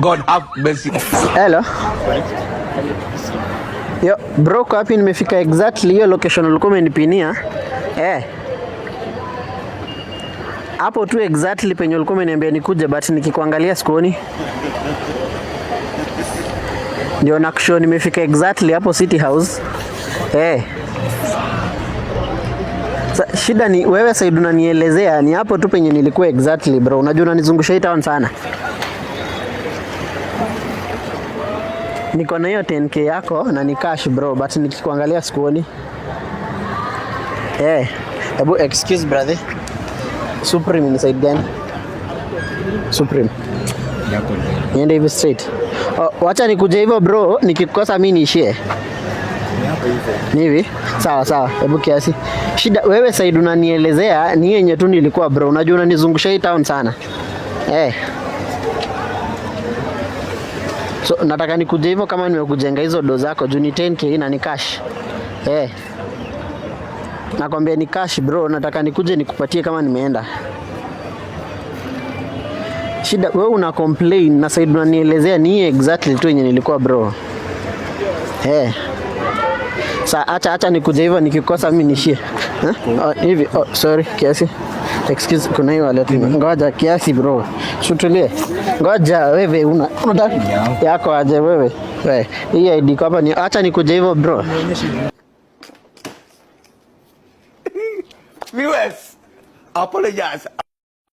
God have mercy. Hello. Yo, bro, kwa wapi? Nimefika exactly hiyo location ulikuwa umenipinia. Hapo tu exactly penye ulikuwa umeniambia nikuje, but nikikuangalia sikuoni. Ndio nakushow nimefika exactly hapo City House. Shida ni wewe Said unanielezea ni hapo tu penye nilikuwa exactly bro. Unajua unanizungusha hii town sana. Niko na hiyo 10k yako na ni cash bro, but nikikuangalia sikuoni. Ebu excuse brother. Supreme ni side gani? Supreme. Niende hivi straight. Wacha nikuje hivyo bro, nikikosa mimi niishie. Ni hivi? Sawa sawa, hebu kiasi. Shida wewe Said unanielezea ni yenye tu nilikuwa bro. Unajua unanizungusha hii town sana. So nataka nikuje hivyo kama nimekujenga hizo do zako juu ni 10k na ni cash. Nakwambia ni cash bro, nataka nikuje nikupatie kama nimeenda. Shida wewe una complain na Said unanielezea ni exactly tu yenye nilikuwa bro. Acha nikuje hivyo nikikosa mimi nishie. Hivi sorry kiasi. Excuse kuna hiyo wallet. Ngoja kiasi bro. Shutulie. Ngoja wewe unataka yako aje wewe. Hii ID kwa hapa ni acha nikuje hivyo bro. Viewers, apologize.